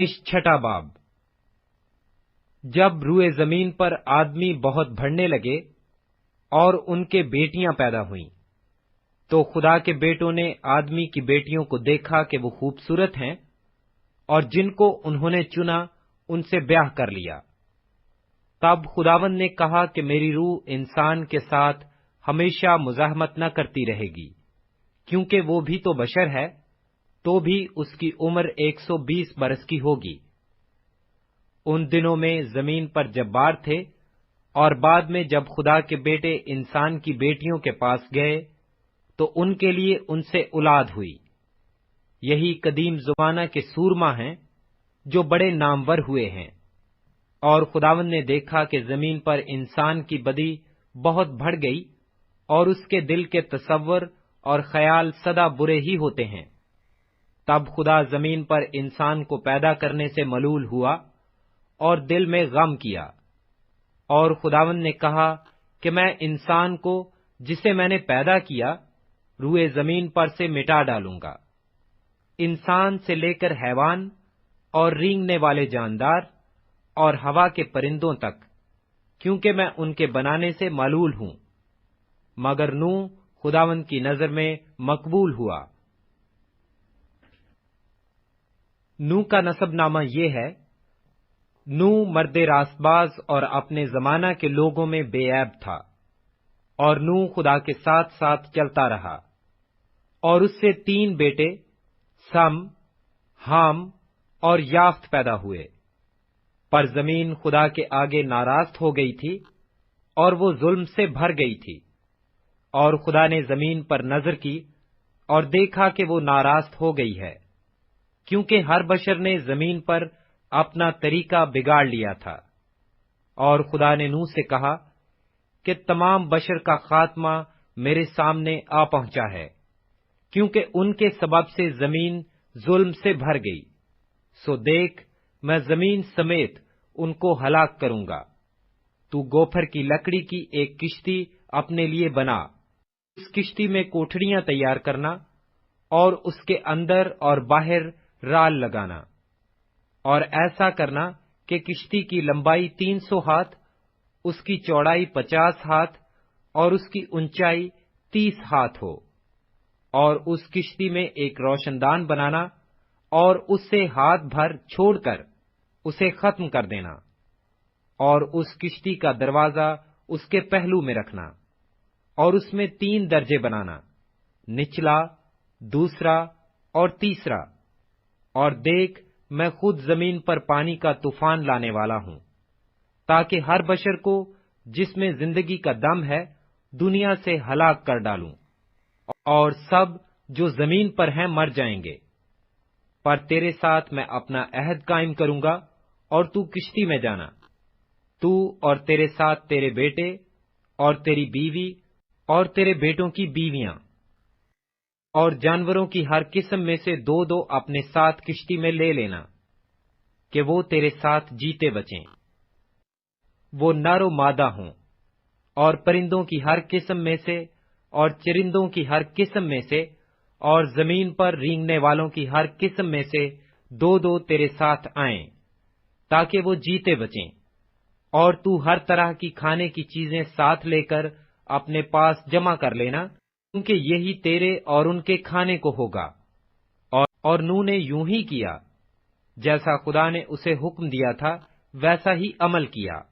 छठा बाब। जब रुए जमीन पर आदमी बहुत बढ़ने लगे और उनके बेटियां पैदा हुईं, तो खुदा के बेटों ने आदमी की बेटियों को देखा कि वो खूबसूरत हैं, और जिनको उन्होंने चुना उनसे ब्याह कर लिया। तब खुदावंद ने कहा कि मेरी रूह इंसान के साथ हमेशा मुजाहमत न करती रहेगी, क्योंकि वो भी तो बशर है, तो भी उसकी उम्र 120 बरस की होगी। उन दिनों में जमीन पर जब्बार थे, और बाद में जब खुदा के बेटे इंसान की बेटियों के पास गए तो उनके लिए उनसे औलाद हुई। यही कदीम ज़माना के सूरमा हैं जो बड़े नामवर हुए हैं। और खुदावंद ने देखा कि जमीन पर इंसान की बदी बहुत बढ़ गई, और उसके दिल के तसव्वुर और ख्याल सदा बुरे ही होते हैं। तब खुदा जमीन पर इंसान को पैदा करने से मलूल हुआ और दिल में गम किया। और खुदावंद ने कहा कि मैं इंसान को जिसे मैंने पैदा किया रुए जमीन पर से मिटा डालूंगा, इंसान से लेकर हैवान और रेंगने वाले जानदार और हवा के परिंदों तक, क्योंकि मैं उनके बनाने से मलूल हूं। मगर नूह खुदावंद की नजर में मकबूल हुआ। नूह का नसबनामा ये है। नूह मर्दे रास्तबाज और अपने जमाना के लोगों में बेऐब था, और नूह खुदा के साथ साथ चलता रहा, और उससे 3 बेटे सम, हाम और याफ्त पैदा हुए। पर जमीन खुदा के आगे नाराज हो गई थी, और वो जुल्म से भर गई थी। और खुदा ने जमीन पर नजर की और देखा कि वो नाराज हो गई है, क्योंकि हर बशर ने जमीन पर अपना तरीका बिगाड़ लिया था। और खुदा ने नूह से कहा कि तमाम बशर का खात्मा मेरे सामने आ पहुंचा है, क्योंकि उनके सबब से जमीन जुल्म से भर गई। सो देख, मैं जमीन समेत उनको हलाक करूंगा। तू गोफर की लकड़ी की एक किश्ती अपने लिए बना, उस किश्ती में कोठड़ियां तैयार करना, और उसके अंदर और बाहर राल लगाना, और ऐसा करना कि किश्ती की लंबाई 300 हाथ, उसकी चौड़ाई 50 हाथ और उसकी ऊंचाई 30 हाथ हो। और उस किश्ती में एक रोशनदान बनाना, और उससे हाथ भर छोड़कर उसे खत्म कर देना, और उस किश्ती का दरवाजा उसके पहलू में रखना, और उसमें 3 दर्जे बनाना, निचला, दूसरा और तीसरा। और देख, मैं खुद जमीन पर पानी का तूफान लाने वाला हूं, ताकि हर बशर को जिसमें जिंदगी का दम है दुनिया से हलाक कर डालूं, और सब जो जमीन पर हैं मर जाएंगे। पर तेरे साथ मैं अपना अहद कायम करूंगा, और तू किश्ती में जाना, तू और तेरे साथ तेरे बेटे और तेरी बीवी और तेरे बेटों की बीवियां, और जानवरों की हर किस्म में से 2-2 अपने साथ किश्ती में ले लेना, कि वो तेरे साथ जीते बचें। वो नर व मादा हों, और परिंदों की हर किस्म में से और चरिंदों की हर किस्म में से और जमीन पर रेंगने वालों की हर किस्म में से 2-2 तेरे साथ आएं, ताकि वो जीते बचें। और तू हर तरह की खाने की चीजें साथ लेकर अपने पास जमा कर लेना, क्योंकि यही तेरे और उनके खाने को होगा। और नूह ने यूं ही किया, जैसा खुदा ने उसे हुक्म दिया था वैसा ही अमल किया।